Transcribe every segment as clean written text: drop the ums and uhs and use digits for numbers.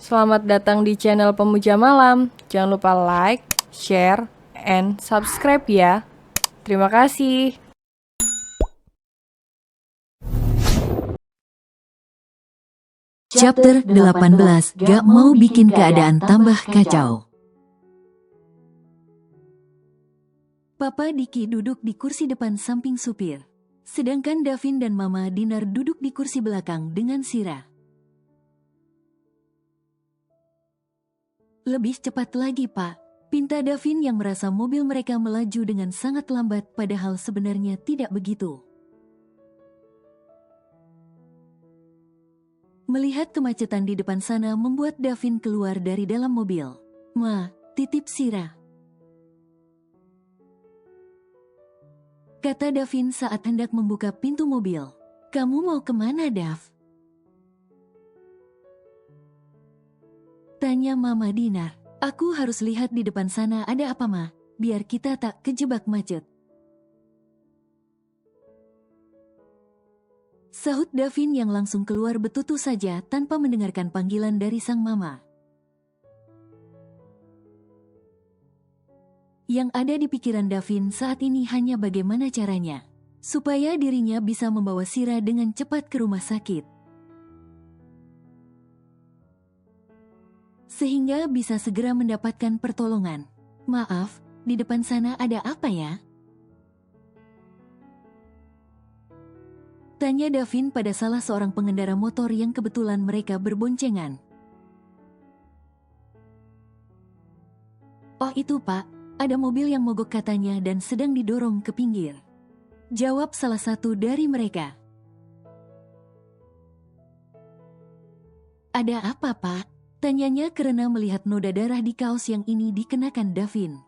Selamat datang di channel Pemuja Malam. Jangan lupa like, share, and subscribe ya. Terima kasih. Chapter 18, Gak mau bikin keadaan tambah kacau. Papa Diki duduk di kursi depan samping supir. Sedangkan Davin dan Mama Dinar duduk di kursi belakang dengan Sira. Lebih cepat lagi, Pak. Pinta Davin yang merasa mobil mereka melaju dengan sangat lambat padahal sebenarnya tidak begitu. Melihat kemacetan di depan sana membuat Davin keluar dari dalam mobil. Ma, titip Sira, kata Davin saat hendak membuka pintu mobil. Kamu mau kemana, Dav? Tanya Mama Dinar. Aku harus lihat di depan sana ada apa, Ma, biar kita tak kejebak macet. Sahut Davin yang langsung keluar betutu saja tanpa mendengarkan panggilan dari sang mama. Yang ada di pikiran Davin saat ini hanya bagaimana caranya supaya dirinya bisa membawa Sira dengan cepat ke rumah sakit. Sehingga bisa segera mendapatkan pertolongan. Maaf, di depan sana ada apa ya? Tanya Davin pada salah seorang pengendara motor yang kebetulan mereka berboncengan. Oh itu, Pak, ada mobil yang mogok katanya dan sedang didorong ke pinggir. Jawab salah satu dari mereka. Ada apa, Pak? Tanyanya karena melihat noda darah di kaos yang ini dikenakan Davin.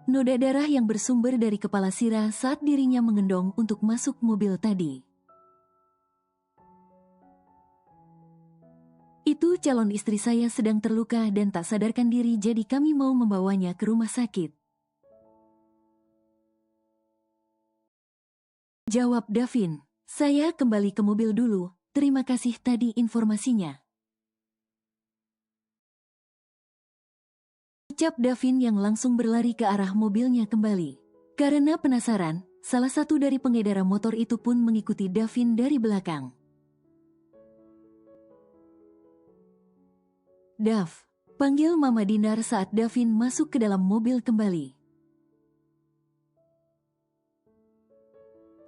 Noda darah yang bersumber dari kepala Sira saat dirinya mengendong untuk masuk mobil tadi. Itu calon istri saya sedang terluka dan tak sadarkan diri, jadi kami mau membawanya ke rumah sakit. Jawab Davin. Saya kembali ke mobil dulu, terima kasih tadi informasinya. Ucap Davin yang langsung berlari ke arah mobilnya kembali. Karena penasaran, salah satu dari pengendara motor itu pun mengikuti Davin dari belakang. Dav, panggil Mama Dinar saat Davin masuk ke dalam mobil kembali.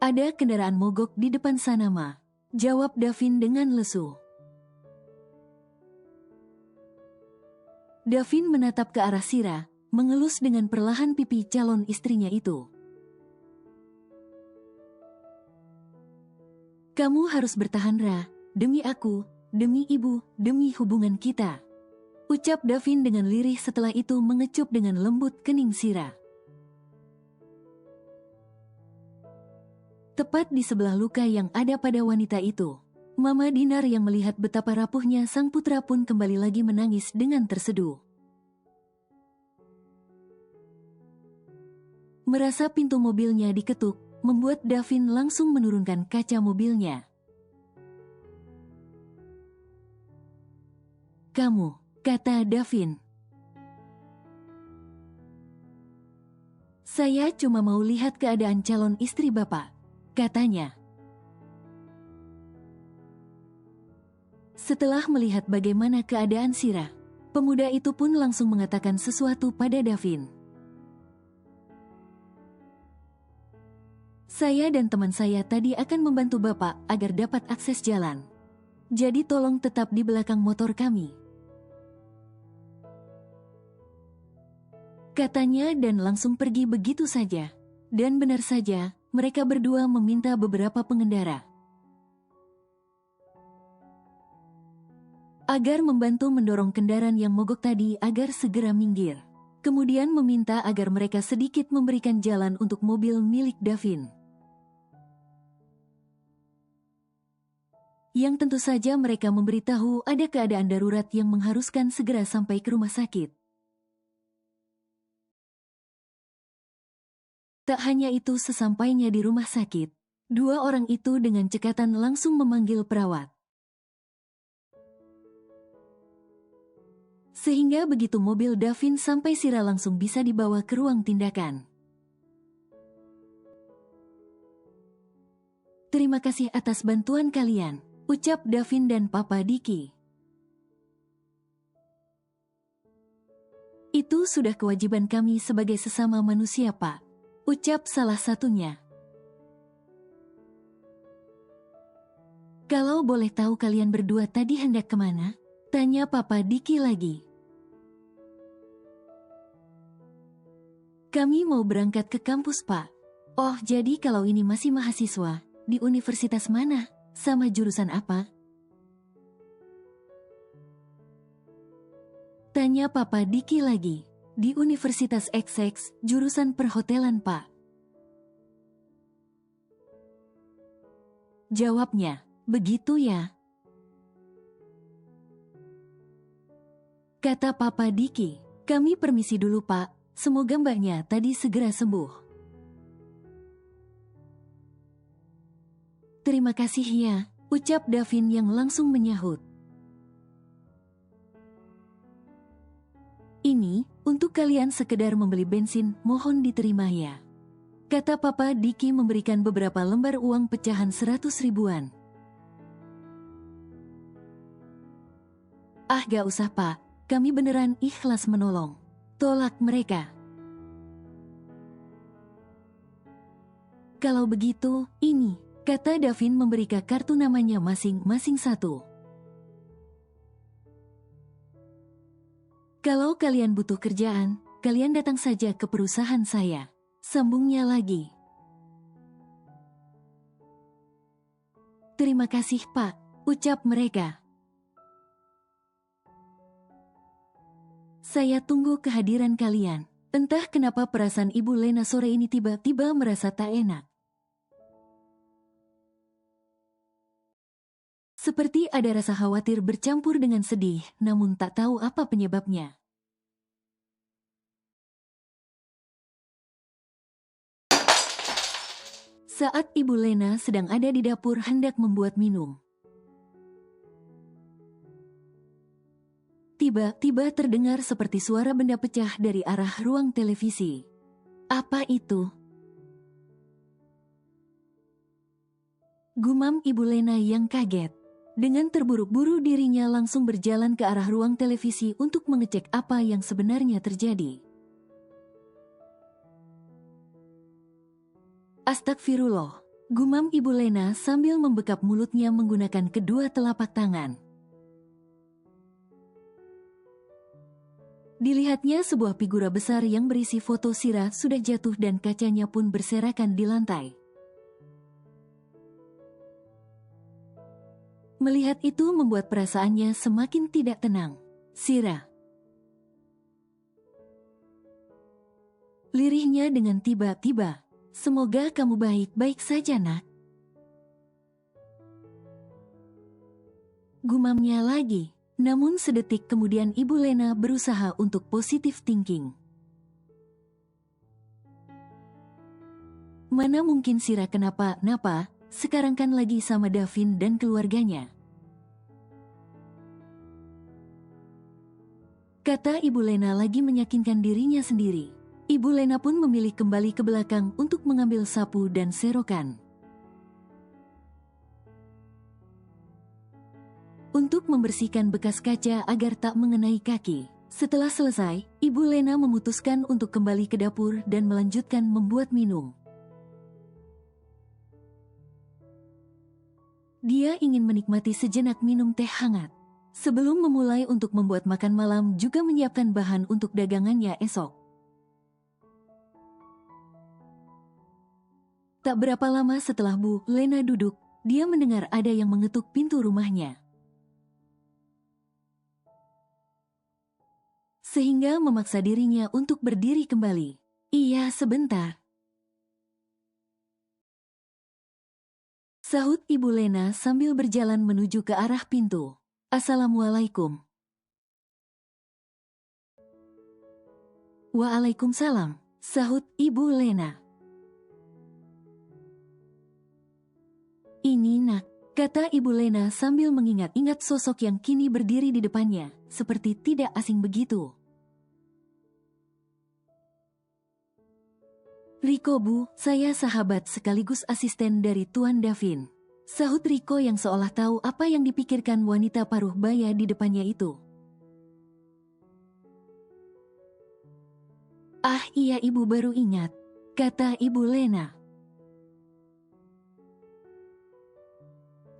Ada kendaraan mogok di depan sana, Ma. Jawab Davin dengan lesu. Davin menatap ke arah Sira, mengelus dengan perlahan pipi calon istrinya itu. Kamu harus bertahan, Ra, demi aku, demi ibu, demi hubungan kita. Ucap Davin dengan lirih setelah itu mengecup dengan lembut kening Sira. Tepat di sebelah luka yang ada pada wanita itu, Mama Dinar yang melihat betapa rapuhnya sang putra pun kembali lagi menangis dengan terseduh. Merasa pintu mobilnya diketuk, membuat Davin langsung menurunkan kaca mobilnya. Kamu, kata Davin. Saya cuma mau lihat keadaan calon istri Bapak, katanya. Setelah melihat bagaimana keadaan Sira, pemuda itu pun langsung mengatakan sesuatu pada Davin. Saya dan teman saya tadi akan membantu Bapak agar dapat akses jalan. Jadi tolong tetap di belakang motor kami, katanya dan langsung pergi begitu saja. Dan benar saja, mereka berdua meminta beberapa pengendara agar membantu mendorong kendaraan yang mogok tadi agar segera minggir. Kemudian meminta agar mereka sedikit memberikan jalan untuk mobil milik Davin. Yang tentu saja mereka memberitahu ada keadaan darurat yang mengharuskan segera sampai ke rumah sakit. Tak hanya itu, sesampainya di rumah sakit, Dua orang itu dengan cekatan langsung memanggil perawat. Sehingga begitu mobil Davin sampai, Sira langsung bisa dibawa ke ruang tindakan. Terima kasih atas bantuan kalian, ucap Davin dan Papa Diki. Itu sudah kewajiban kami sebagai sesama manusia, Pak, ucap salah satunya. Kalau boleh tahu kalian berdua tadi hendak kemana? Tanya Papa Diki lagi. Kami mau berangkat ke kampus, Pak. Oh, jadi kalau ini masih mahasiswa, di universitas mana? Sama jurusan apa? Tanya Papa Diki lagi. Di Universitas XX, jurusan perhotelan, Pak. Jawabnya, begitu ya? Kata Papa Diki, kami permisi dulu, Pak. Semoga mbaknya tadi segera sembuh. Terima kasih ya, ucap Davin yang langsung menyahut. Ini, untuk kalian sekedar membeli bensin, mohon diterima ya. Kata Papa Diki memberikan beberapa lembar uang pecahan 100 ribuan. Ah, gak usah, Pak, kami beneran ikhlas menolong. Tolak mereka. Kalau begitu, ini, kata Davin memberikan kartu namanya masing-masing satu. Kalau kalian butuh kerjaan, kalian datang saja ke perusahaan saya. Sambungnya lagi. Terima kasih, Pak, ucap mereka. Saya tunggu kehadiran kalian. Entah kenapa perasaan Ibu Lena sore ini tiba-tiba merasa tak enak. Seperti ada rasa khawatir bercampur dengan sedih, namun tak tahu apa penyebabnya. Saat Ibu Lena sedang ada di dapur hendak membuat minum, tiba-tiba terdengar seperti suara benda pecah dari arah ruang televisi. Apa itu? Gumam Ibu Lena yang kaget. Dengan terburu-buru dirinya langsung berjalan ke arah ruang televisi untuk mengecek apa yang sebenarnya terjadi. Astagfirullah, gumam Ibu Lena sambil membekap mulutnya menggunakan kedua telapak tangan. Dilihatnya sebuah figura besar yang berisi foto Sira sudah jatuh dan kacanya pun berserakan di lantai. Melihat itu membuat perasaannya semakin tidak tenang. Sira. Lirihnya dengan tiba-tiba. Semoga kamu baik-baik saja, nak. Gumamnya lagi. Namun sedetik kemudian Ibu Lena berusaha untuk positive thinking. Mana mungkin Sira kenapa-napa, sekarang kan lagi sama Davin dan keluarganya. Kata Ibu Lena lagi meyakinkan dirinya sendiri. Ibu Lena pun memilih kembali ke belakang untuk mengambil sapu dan serokan. Untuk membersihkan bekas kaca agar tak mengenai kaki. Setelah selesai, Ibu Lena memutuskan untuk kembali ke dapur dan melanjutkan membuat minum. Dia ingin menikmati sejenak minum teh hangat. Sebelum memulai untuk membuat makan malam juga menyiapkan bahan untuk dagangannya esok. Tak berapa lama setelah Bu Lena duduk, dia mendengar ada yang mengetuk pintu rumahnya. Sehingga memaksa dirinya untuk berdiri kembali. Iya, sebentar. Sahut Ibu Lena sambil berjalan menuju ke arah pintu. Assalamualaikum. Waalaikumsalam, sahut Ibu Lena. Ini nak, kata Ibu Lena sambil mengingat-ingat sosok yang kini berdiri di depannya, seperti tidak asing begitu. Riko Bu, saya sahabat sekaligus asisten dari Tuan Davin. Sahut Riko yang seolah tahu apa yang dipikirkan wanita paruh baya di depannya itu. Ah iya ibu baru ingat, kata Ibu Lena.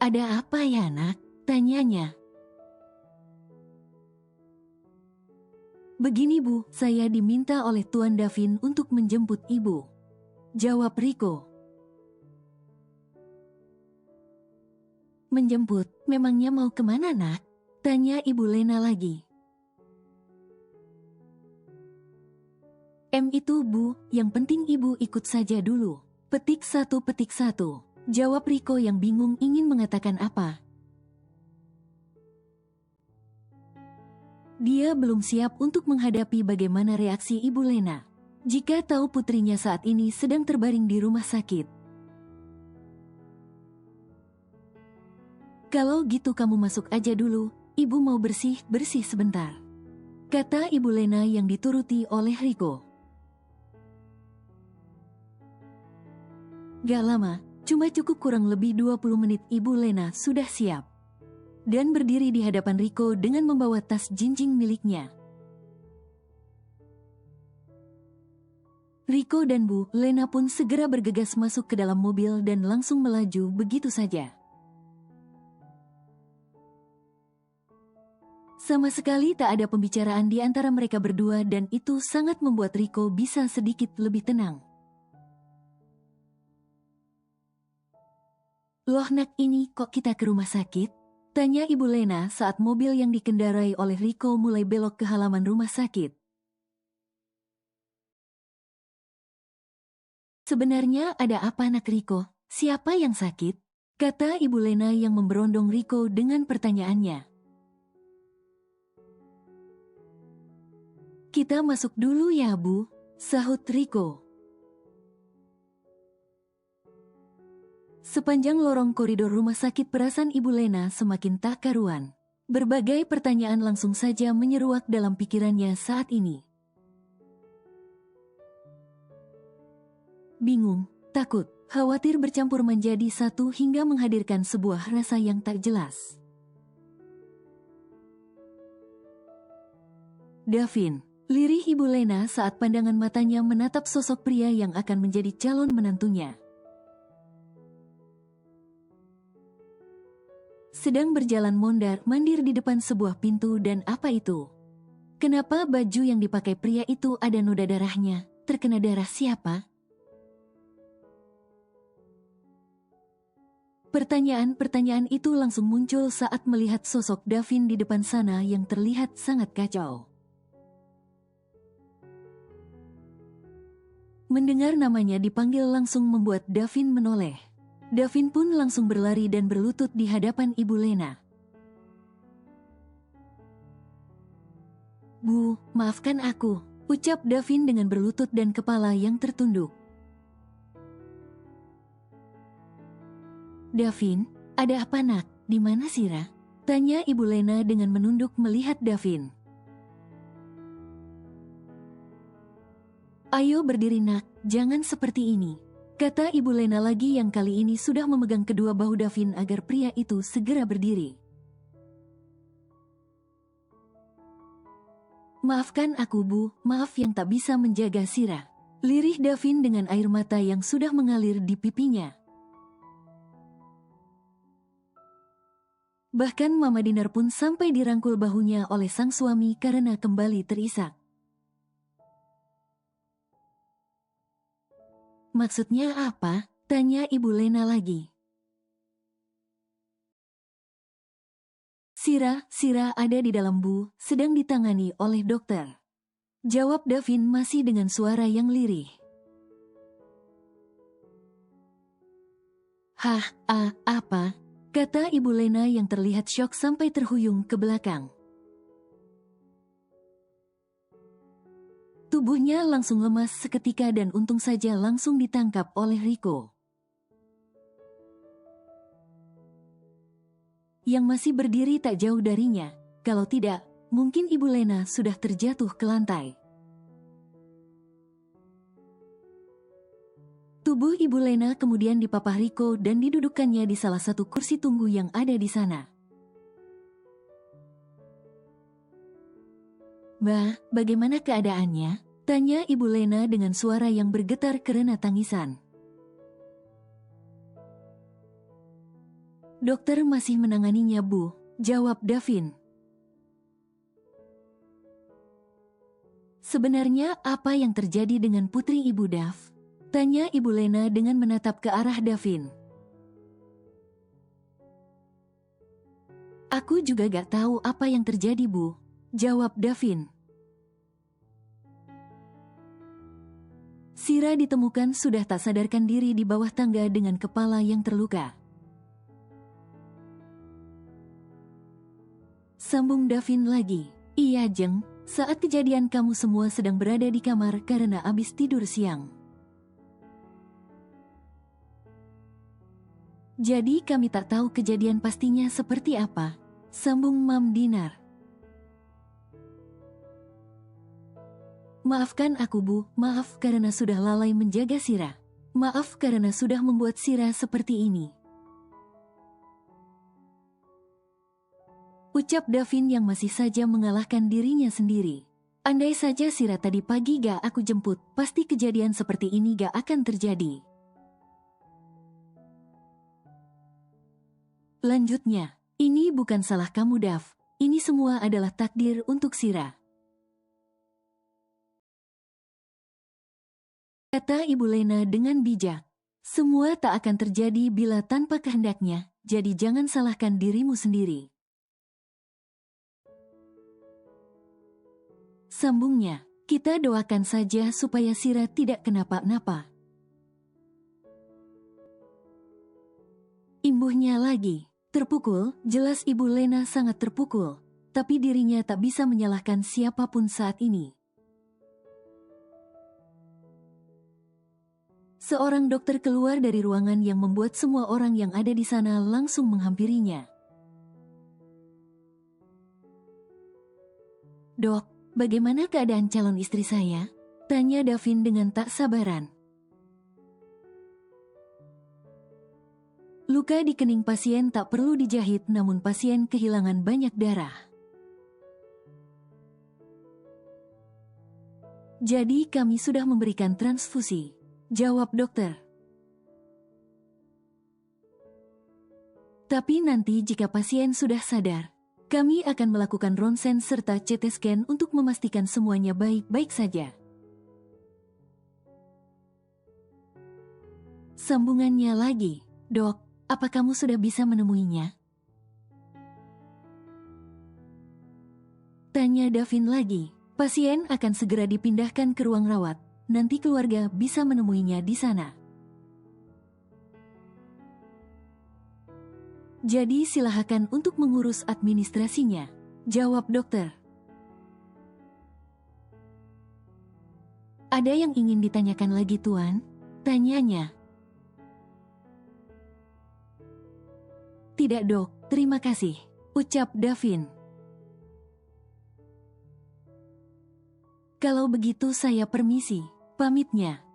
Ada apa ya nak? Tanyanya. Begini Bu, saya diminta oleh Tuan Davin untuk menjemput ibu. Jawab Riko. Menjemput, memangnya mau kemana nak? Tanya Ibu Lena lagi. Itu Bu, yang penting ibu ikut saja dulu. Petik satu. Jawab Riko yang bingung ingin mengatakan apa. Dia belum siap untuk menghadapi bagaimana reaksi Ibu Lena jika tahu putrinya saat ini sedang terbaring di rumah sakit. Kalau gitu kamu masuk aja dulu, ibu mau bersih-bersih sebentar, kata Ibu Lena yang dituruti oleh Riko. Gak lama, cuma cukup kurang lebih 20 menit Ibu Lena sudah siap dan berdiri di hadapan Riko dengan membawa tas jinjing miliknya. Riko dan Bu Lena pun segera bergegas masuk ke dalam mobil dan langsung melaju begitu saja. Sama sekali tak ada pembicaraan di antara mereka berdua dan itu sangat membuat Riko bisa sedikit lebih tenang. Loh nak, ini kok kita ke rumah sakit? Tanya Ibu Lena saat mobil yang dikendarai oleh Riko mulai belok ke halaman rumah sakit. Sebenarnya ada apa nak Riko? Siapa yang sakit? Kata Ibu Lena yang memberondong Riko dengan pertanyaannya. Kita masuk dulu ya Bu, sahut Riko. Sepanjang lorong koridor rumah sakit perasaan Ibu Lena semakin tak karuan. Berbagai pertanyaan langsung saja menyeruak dalam pikirannya saat ini. Bingung, takut, khawatir bercampur menjadi satu hingga menghadirkan sebuah rasa yang tak jelas. Davin, lirih Ibu Lena saat pandangan matanya menatap sosok pria yang akan menjadi calon menantunya. Sedang berjalan mondar-mandir di depan sebuah pintu dan apa itu? Kenapa baju yang dipakai pria itu ada noda darahnya? Terkena darah siapa? Pertanyaan-pertanyaan itu langsung muncul saat melihat sosok Davin di depan sana yang terlihat sangat kacau. Mendengar namanya dipanggil langsung membuat Davin menoleh. Davin pun langsung berlari dan berlutut di hadapan Ibu Lena. Bu, maafkan aku, ucap Davin dengan berlutut dan kepala yang tertunduk. Davin, ada apa nak? Di mana Sira? Tanya Ibu Lena dengan menunduk melihat Davin. Ayo berdiri nak, jangan seperti ini, kata Ibu Lena lagi yang kali ini sudah memegang kedua bahu Davin agar pria itu segera berdiri. Maafkan aku Bu, maaf yang tak bisa menjaga Sira. Lirih Davin dengan air mata yang sudah mengalir di pipinya. Bahkan Mama Dinar pun sampai dirangkul bahunya oleh sang suami karena kembali terisak. Maksudnya apa? Tanya Ibu Lena lagi. Sira ada di dalam Bu, sedang ditangani oleh dokter. Jawab Davin masih dengan suara yang lirih. Apa? Kata Ibu Lena yang terlihat syok sampai terhuyung ke belakang. Tubuhnya langsung lemas seketika dan untung saja langsung ditangkap oleh Riko. yang masih berdiri tak jauh darinya. Kalau tidak, mungkin Ibu Lena sudah terjatuh ke lantai. Tubuh Ibu Lena kemudian dipapah Riko dan didudukkannya di salah satu kursi tunggu yang ada di sana. "Mbah, bagaimana keadaannya?" tanya Ibu Lena dengan suara yang bergetar karena tangisan. "Dokter masih menanganinya, Bu," jawab Davin. "Sebenarnya apa yang terjadi dengan putri Ibu Dav?" tanya Ibu Lena dengan menatap ke arah Davin. "Aku juga gak tahu apa yang terjadi, Bu," jawab Davin. Sira ditemukan sudah tak sadarkan diri di bawah tangga dengan kepala yang terluka. Sambung Davin lagi. "Iya, Jeng, saat kejadian kamu semua sedang berada di kamar karena habis tidur siang. Jadi kami tak tahu kejadian pastinya seperti apa," sambung Mam Dinar. "Maafkan aku, Bu, maaf karena sudah lalai menjaga Sira. Maaf karena sudah membuat Sira seperti ini," ucap Davin yang masih saja mengalahkan dirinya sendiri. "Andai saja Sira tadi pagi gak aku jemput, pasti kejadian seperti ini gak akan terjadi." Lanjutnya, "Ini bukan salah kamu, Dav. Ini semua adalah takdir untuk Sira," kata Ibu Lena dengan bijak. "Semua tak akan terjadi bila tanpa kehendaknya, jadi jangan salahkan dirimu sendiri." Sambungnya, "Kita doakan saja supaya Sira tidak kenapa-napa." Imbuhnya lagi. Terpukul, jelas Ibu Lena sangat terpukul, tapi dirinya tak bisa menyalahkan siapapun saat ini. Seorang dokter keluar dari ruangan yang membuat semua orang yang ada di sana langsung menghampirinya. "Dok, bagaimana keadaan calon istri saya?" tanya Davin dengan tak sabaran. Luka di kening pasien tak perlu dijahit, namun pasien kehilangan banyak darah. "Jadi kami sudah memberikan transfusi," jawab dokter. "Tapi nanti jika pasien sudah sadar, kami akan melakukan ronsen serta CT scan untuk memastikan semuanya baik-baik saja." Sambungannya lagi. "Dok, apa kamu sudah bisa menemuinya?" tanya Davin lagi. "Pasien akan segera dipindahkan ke ruang rawat. Nanti keluarga bisa menemuinya di sana. Jadi silakan untuk mengurus administrasinya," jawab dokter. "Ada yang ingin ditanyakan lagi, Tuan?" tanyanya. "Tidak, Dok, terima kasih," ucap Davin. "Kalau begitu saya permisi," pamitnya.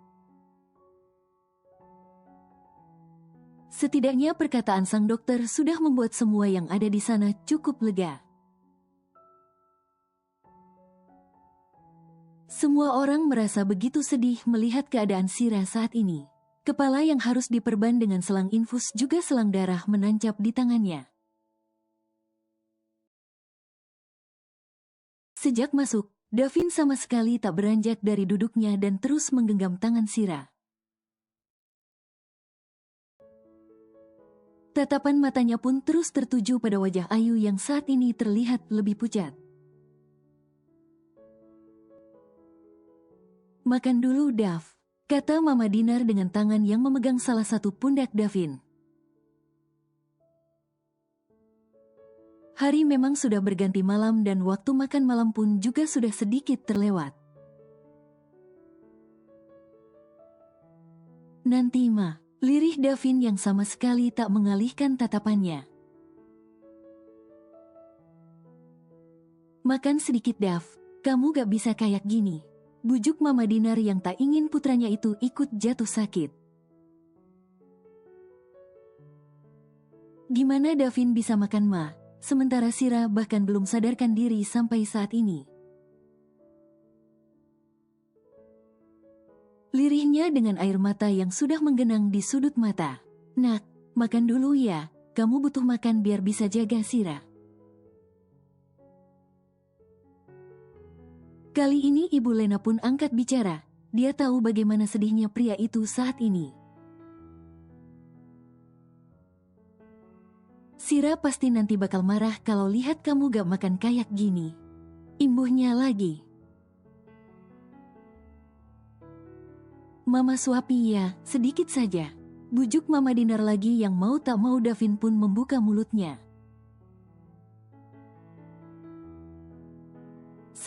Setidaknya perkataan sang dokter sudah membuat semua yang ada di sana cukup lega. Semua orang merasa begitu sedih melihat keadaan Sira saat ini. Kepala yang harus diperban dengan selang infus juga selang darah menancap di tangannya. Sejak masuk, Davin sama sekali tak beranjak dari duduknya dan terus menggenggam tangan Sira. Tatapan matanya pun terus tertuju pada wajah Ayu yang saat ini terlihat lebih pucat. "Makan dulu, Dav," kata Mama Dinar dengan tangan yang memegang salah satu pundak Davin. Hari memang sudah berganti malam dan waktu makan malam pun juga sudah sedikit terlewat. "Nanti, Ma," lirih Davin yang sama sekali tak mengalihkan tatapannya. Makan sedikit Dav, kamu gak bisa kayak gini. Bujuk Mama Dinar yang tak ingin putranya itu ikut jatuh sakit. Gimana Davin bisa makan Ma? Sementara Sira bahkan belum sadarkan diri sampai saat ini. Lirihnya dengan air mata yang sudah menggenang di sudut mata. Nak, makan dulu ya, kamu butuh makan biar bisa jaga Sira. Kali ini Ibu Lena pun angkat bicara. Dia tahu bagaimana sedihnya pria itu saat ini. Sira pasti nanti bakal marah kalau lihat kamu gak makan kayak gini. Imbuhnya lagi. Mama suapi ya, sedikit saja. Bujuk Mama Dinar lagi yang mau tak mau Davin pun membuka mulutnya.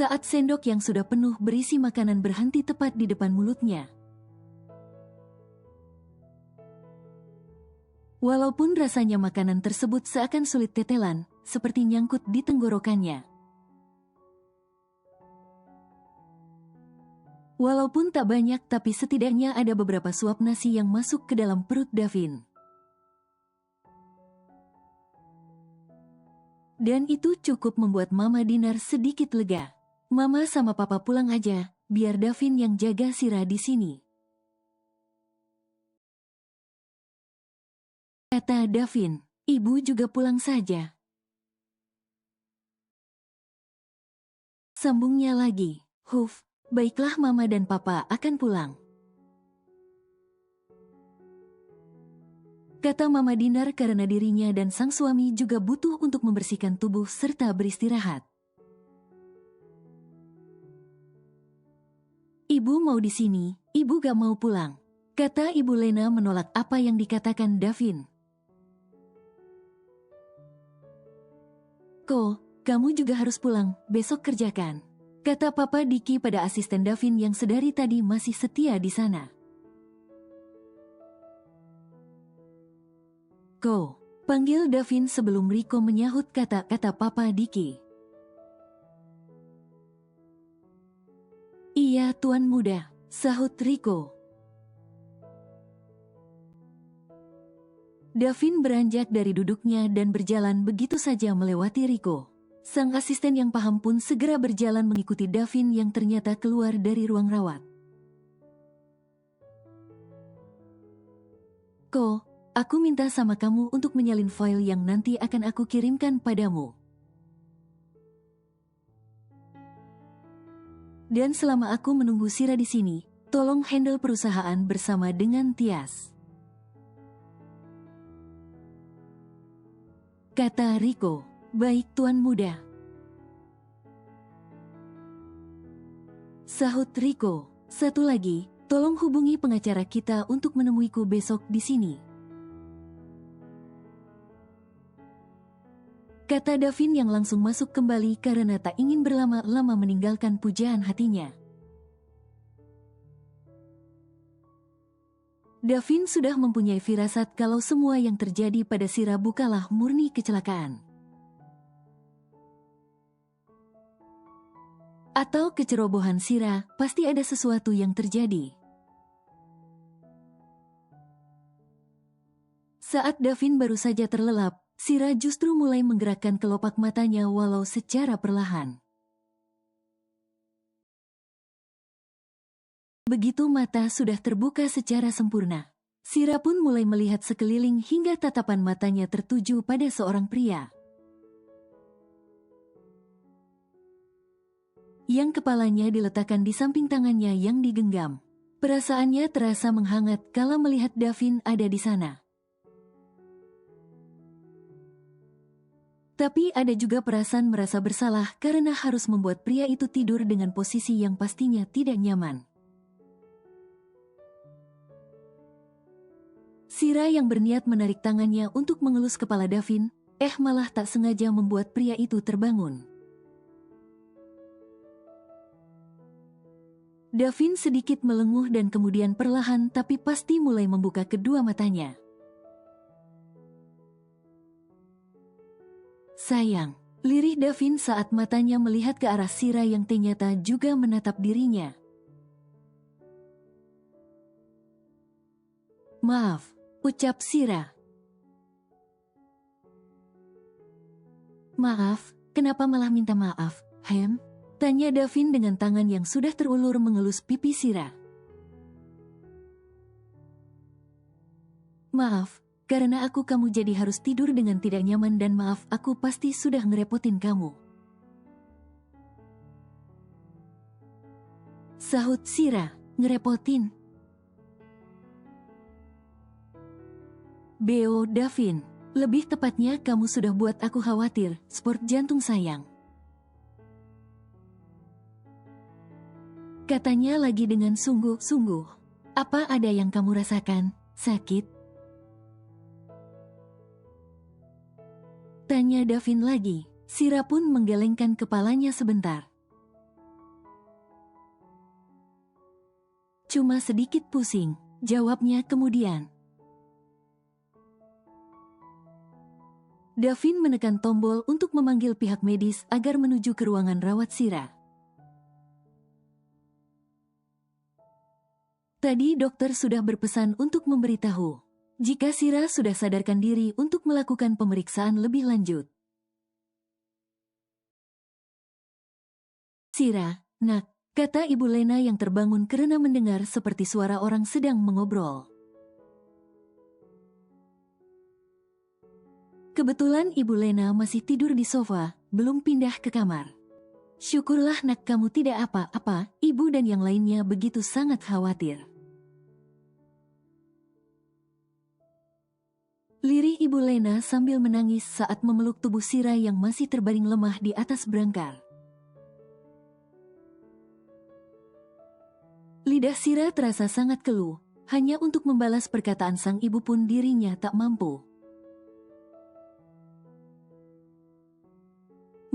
Saat sendok yang sudah penuh berisi makanan berhenti tepat di depan mulutnya. Walaupun rasanya makanan tersebut seakan sulit tetelan, seperti nyangkut di tenggorokannya. Walaupun tak banyak tapi setidaknya ada beberapa suap nasi yang masuk ke dalam perut Davin. Dan itu cukup membuat Mama Dinar sedikit lega. Mama sama Papa pulang aja, biar Davin yang jaga Sira di sini. Kata Davin, ibu juga pulang saja. Sambungnya lagi, Huf, baiklah Mama dan Papa akan pulang. Kata Mama Dinar karena dirinya dan sang suami juga butuh untuk membersihkan tubuh serta beristirahat. Ibu mau di sini, ibu gak mau pulang. Kata Ibu Lena menolak apa yang dikatakan Davin. Ko, kamu juga harus pulang, besok kerjakan. Kata Papa Diki pada asisten Davin yang sedari tadi masih setia di sana. Ko, panggil Davin sebelum Riko menyahut kata-kata Papa Diki. Iya Tuan Muda, sahut Riko. Davin beranjak dari duduknya dan berjalan begitu saja melewati Riko. Sang asisten yang paham pun segera berjalan mengikuti Davin yang ternyata keluar dari ruang rawat. Ko, aku minta sama kamu untuk menyalin file yang nanti akan aku kirimkan padamu. Dan selama aku menunggu Sira di sini, tolong handle perusahaan bersama dengan Tias. Kata Riko, baik Tuan Muda. Sahut Riko, satu lagi, tolong hubungi pengacara kita untuk menemuiku besok di sini. Kata Davin yang langsung masuk kembali karena tak ingin berlama-lama meninggalkan pujaan hatinya. Davin sudah mempunyai firasat kalau semua yang terjadi pada Sira bukanlah murni kecelakaan. Atau kecerobohan Sira, pasti ada sesuatu yang terjadi. Saat Davin baru saja terlelap, Sira justru mulai menggerakkan kelopak matanya walau secara perlahan. Begitu mata sudah terbuka secara sempurna, Sira pun mulai melihat sekeliling hingga tatapan matanya tertuju pada seorang pria. Yang kepalanya diletakkan di samping tangannya yang digenggam. Perasaannya terasa menghangat kala melihat Davin ada di sana. Tapi ada juga perasaan merasa bersalah karena harus membuat pria itu tidur dengan posisi yang pastinya tidak nyaman. Sira yang berniat menarik tangannya untuk mengelus kepala Davin, malah tak sengaja membuat pria itu terbangun. Davin sedikit melenguh dan kemudian perlahan tapi pasti mulai membuka kedua matanya. Sayang, Lirih Davin saat matanya melihat ke arah Sira yang ternyata juga menatap dirinya. "Maaf," ucap Sira. "Maaf, kenapa malah minta maaf, Hem?" tanya Davin dengan tangan yang sudah terulur mengelus pipi Sira. "Maaf, karena kamu jadi harus tidur dengan tidak nyaman dan maaf aku pasti sudah ngerepotin kamu," sahut Sira. "Ngerepotin?" "Beo Davin, lebih tepatnya kamu sudah buat aku khawatir, sport jantung sayang," katanya lagi dengan sungguh-sungguh. "Apa ada yang kamu rasakan? Sakit?" tanya Davin lagi. Sira pun menggelengkan kepalanya sebentar. "Cuma sedikit pusing," jawabnya kemudian. Davin menekan tombol untuk memanggil pihak medis agar menuju ke ruangan rawat Sira. Tadi dokter sudah berpesan untuk memberitahu jika Sira sudah sadarkan diri untuk melakukan pemeriksaan lebih lanjut. "Sira, nak," kata Ibu Lena yang terbangun karena mendengar seperti suara orang sedang mengobrol. Kebetulan Ibu Lena masih tidur di sofa, belum pindah ke kamar. "Syukurlah nak kamu tidak apa-apa," ibu dan yang lainnya begitu sangat khawatir. Lirih Ibu Lena sambil menangis saat memeluk tubuh Sira yang masih terbaring lemah di atas brangkar. Lidah Sira terasa sangat keluh, hanya untuk membalas perkataan sang ibu pun dirinya tak mampu.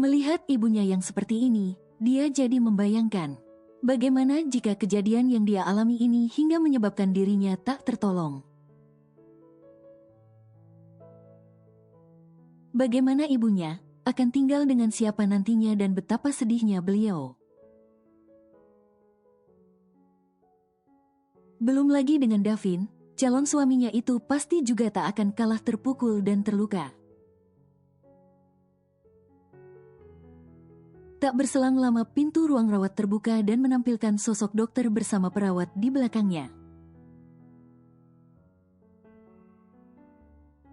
Melihat ibunya yang seperti ini, dia jadi membayangkan bagaimana jika kejadian yang dia alami ini hingga menyebabkan dirinya tak tertolong. Bagaimana ibunya akan tinggal dengan siapa nantinya dan betapa sedihnya beliau. Belum lagi dengan Davin, calon suaminya itu pasti juga tak akan kalah terpukul dan terluka. Tak berselang lama pintu ruang rawat terbuka dan menampilkan sosok dokter bersama perawat di belakangnya.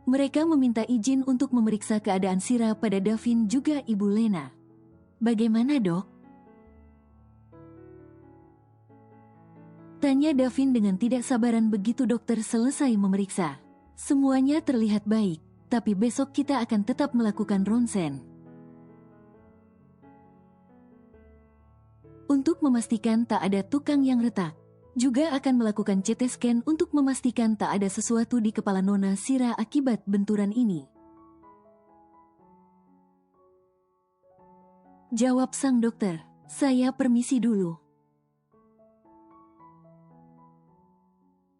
Mereka meminta izin untuk memeriksa keadaan Sira pada Davin juga Ibu Lena. "Bagaimana, Dok?" tanya Davin dengan tidak sabaran begitu dokter selesai memeriksa. "Semuanya terlihat baik, tapi besok kita akan tetap melakukan ronsen untuk memastikan tak ada tukang yang retak. Juga akan melakukan CT scan untuk memastikan tak ada sesuatu di kepala Nona Sira akibat benturan ini," jawab sang dokter. "Saya permisi dulu."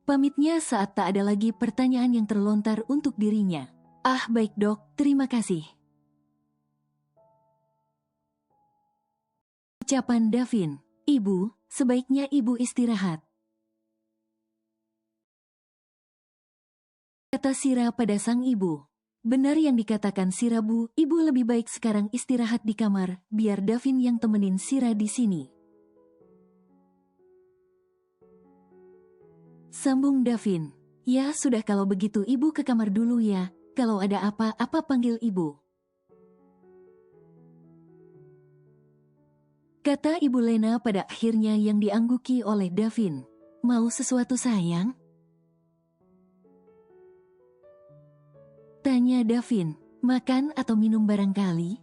Pamitnya saat tak ada lagi pertanyaan yang terlontar untuk dirinya. "Ah, baik dok, terima kasih," ucapan Davin. "Ibu, sebaiknya ibu istirahat," kata Sira pada sang ibu. Benar yang dikatakan Sira Bu, ibu lebih baik sekarang istirahat di kamar, biar Davin yang temenin Sira di sini, sambung Davin. "Ya sudah kalau begitu ibu ke kamar dulu ya, kalau ada apa-apa panggil ibu," kata Ibu Lena pada akhirnya yang diangguki oleh Davin. "Mau sesuatu sayang?" tanya Davin. "Makan atau minum barangkali?"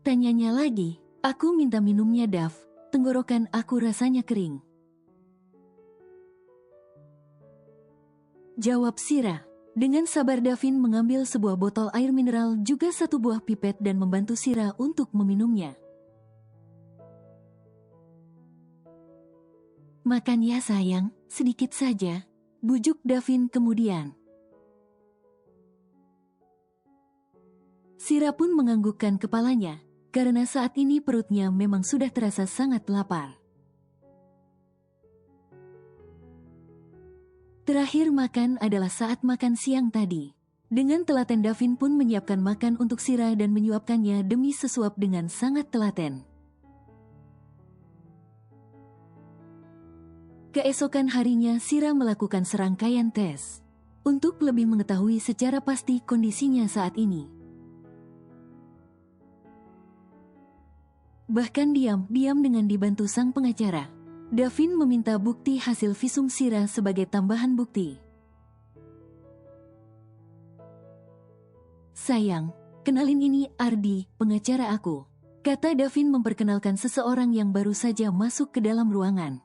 tanyanya lagi. "Aku minta minumnya Dav, tenggorokan aku rasanya kering," jawab Sira. Dengan sabar Davin mengambil sebuah botol air mineral juga satu buah pipet dan membantu Sira untuk meminumnya. "Makan ya sayang, sedikit saja," bujuk Davin kemudian. Sira pun menganggukkan kepalanya, karena saat ini perutnya memang sudah terasa sangat lapar. Terakhir makan adalah saat makan siang tadi. Dengan telaten Davin pun menyiapkan makan untuk Sira dan menyuapkannya demi sesuap dengan sangat telaten. Keesokan harinya Sira melakukan serangkaian tes untuk lebih mengetahui secara pasti kondisinya saat ini. Bahkan diam-diam dengan dibantu sang pengacara, Davin meminta bukti hasil visum Sira sebagai tambahan bukti. Sayang, kenalin ini Ardi, pengacara aku, kata Davin memperkenalkan seseorang yang baru saja masuk ke dalam ruangan.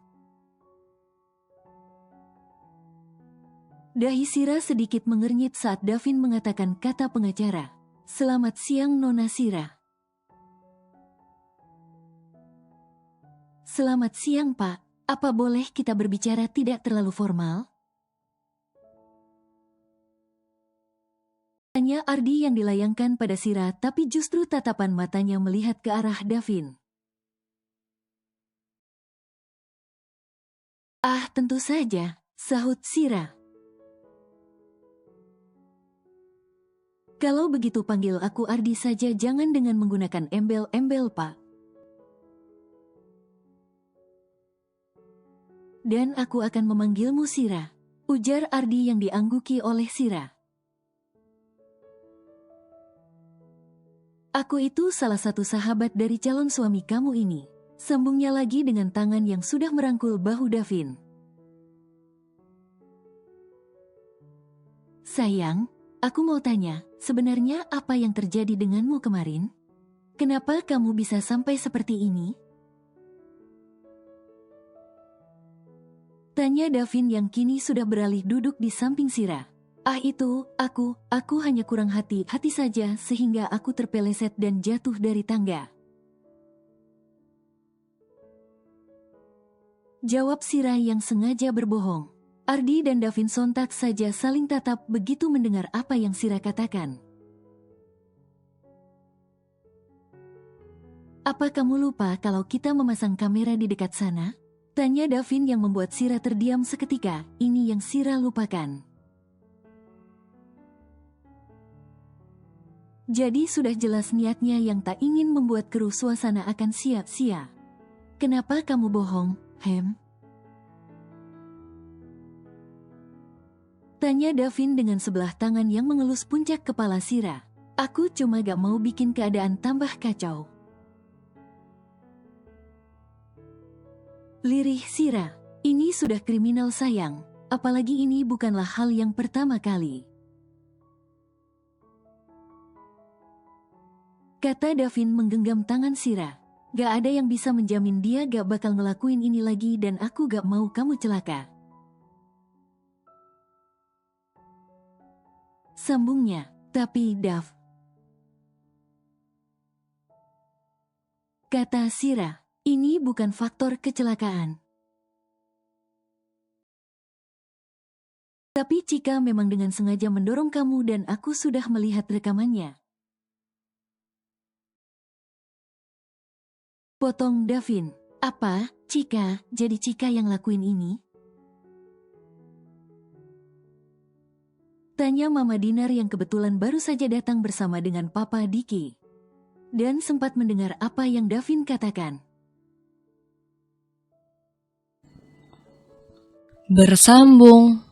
Dahi Sira sedikit mengernyit saat Davin mengatakan kata pengacara. Selamat siang Nona Sira. Selamat siang Pak, apa boleh kita berbicara tidak terlalu formal? Tanya Ardi yang dilayangkan pada Sira, tapi justru tatapan matanya melihat ke arah Davin. Ah, tentu saja, sahut Sira. Kalau begitu panggil aku Ardi saja, jangan dengan menggunakan embel-embel Pak. Dan aku akan memanggilmu Sira, ujar Ardi yang diangguki oleh Sira. Aku itu salah satu sahabat dari calon suami kamu ini, sambungnya lagi dengan tangan yang sudah merangkul bahu Davin. Sayang, aku mau tanya, sebenarnya apa yang terjadi denganmu kemarin? Kenapa kamu bisa sampai seperti ini? Tanya Davin yang kini sudah beralih duduk di samping Sira. Ah itu, aku hanya kurang hati-hati saja sehingga aku terpeleset dan jatuh dari tangga. Jawab Sira yang sengaja berbohong. Ardi dan Davin sontak saja saling tatap begitu mendengar apa yang Sira katakan. Apa kamu lupa kalau kita memasang kamera di dekat sana? Tanya Davin yang membuat Sira terdiam seketika, ini yang Sira lupakan. Jadi sudah jelas niatnya yang tak ingin membuat keruh suasana akan sia-sia. Kenapa kamu bohong, Hem? Tanya Davin dengan sebelah tangan yang mengelus puncak kepala Sira. Aku cuma gak mau bikin keadaan tambah kacau. Lirih Sira, ini sudah kriminal sayang, apalagi ini bukanlah hal yang pertama kali. Kata Davin menggenggam tangan Sira. Gak ada yang bisa menjamin dia gak bakal ngelakuin ini lagi dan aku gak mau kamu celaka. Sambungnya, tapi Dav. Kata Sira, ini bukan faktor kecelakaan. Tapi Cika memang dengan sengaja mendorong kamu dan aku sudah melihat rekamannya. Potong Davin. Apa, Cika, jadi Cika yang lakuin ini? Tanya Mama Dinar yang kebetulan baru saja datang bersama dengan Papa Diki. Dan sempat mendengar apa yang Davin katakan. Bersambung.